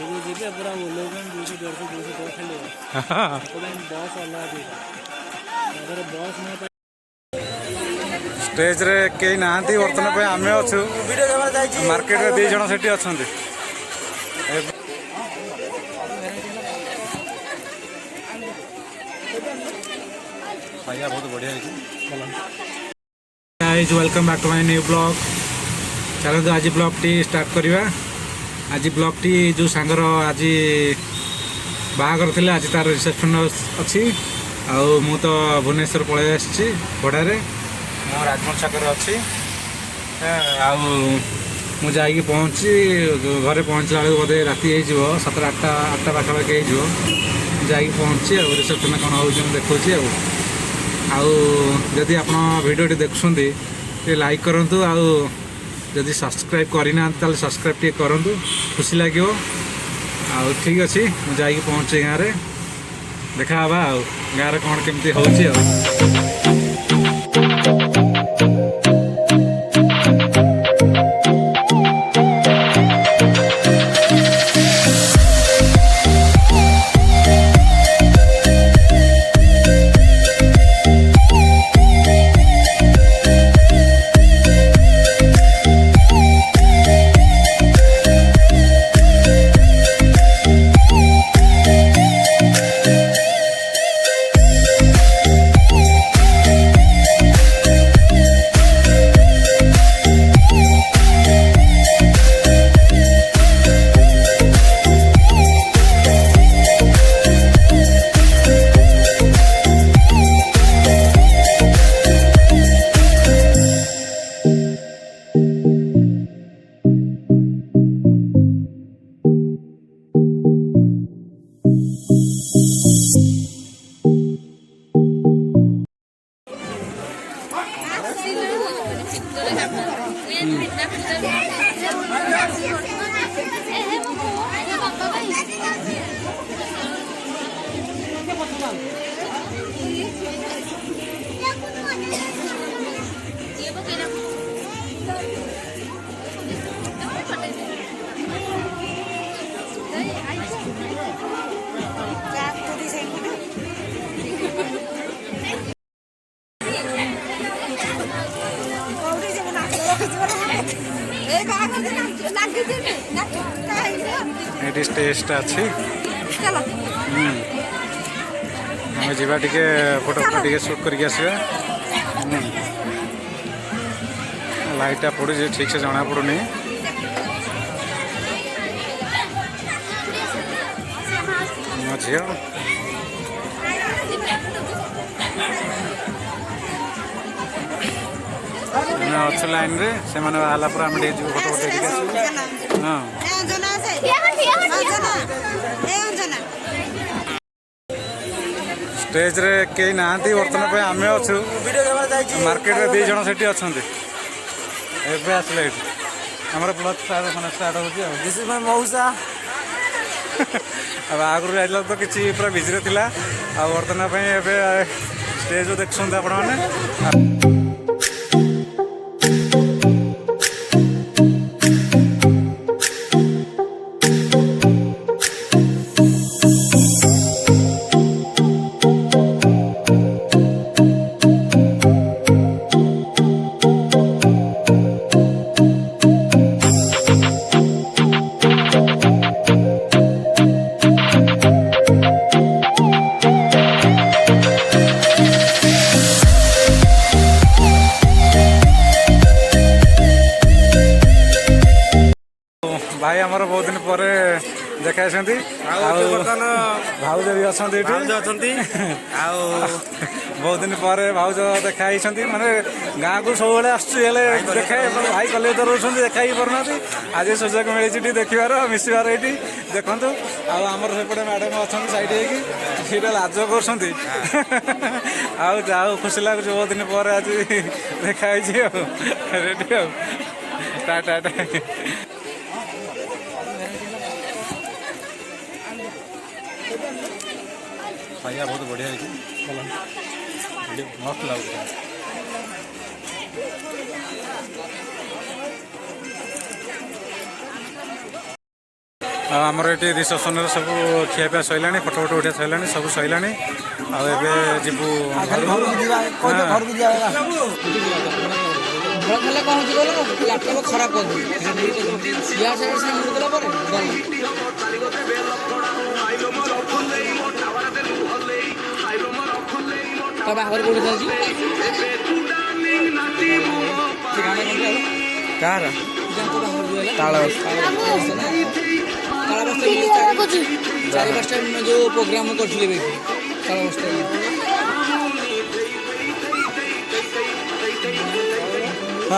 पूरा लोग 200 150 200 खेल बस अलग बस में स्टेज रे कई ना बर्तमान पे आम अच्छु मार्केट रे 2 जन सेठी अच्छा बहुत बढ़िया welcome back to my new blog. चलो आज ब्लॉग टी स्टार्ट करवा। आज ब्लॉग टी जो सांगर आज बाहागर थे आज तार रिसेप्शन अच्छी मु तो भुवनेश्वर पलि आसी भड़ारे मो राजमहल छक अच्छी मु जाकि पहुँची घरे पहुँचला बेलू बोधे राति हो 7 8 पाखापाखि हो जाकि पहुँची रिसेप्शन कौन हो देखुची जदि आप भिडियोटी देखुं लाइक करूँ जदि सब्सक्राइब करना ताले सब्सक्राइब टे करूँ खुशी लगे ठीक अच्छे मुझे पहुँचे गाँव में देखा गाँव में कौन केमती हो ये स्टेज अच्छी आम जा टे फोटो टे सुट करके आसवा लाइटा पड़ू ठीक से जना पड़ूनी मो झी अच्छे लाइन रे से मैंने आला पर आम फोटो उठे हाँ स्टेज रे कई ना बर्तमान पे आम अच्छु मार्केट रे 2 जन सेठी अच्छा एवं आसले आमर ब्लॉग स्टार्ट हो मऊसा आगुरी जाइला तो किसी पूरा बिजी थिला बर्तमान स्टेज देखुं आपण मैंने भाई आमर बहुत दिन पर देखा भाउज भी अच्छा बहुत दिन पर भाउज देखा माने गाँव को सब आसुले देखा भाई कलेज तो रोच देखा ही पारना आज सुजोग मिली देखार मिसबार ये देखु आमर सेपटे मैडम अच्छा सैड होगी लाज कर खुशी लगुच बहुत दिन पर आज देखाई रेडी टाटा खाया बहुत बढ़िया मस्त लगुच आमर ये रिसेप्शन सब खियापिया सैला फटो फटो उठा सैला सब सैला जीवु लैपटॉप खराब कर बाहर कोड़ी कार चार पाँचटा जो प्रोग्राम कर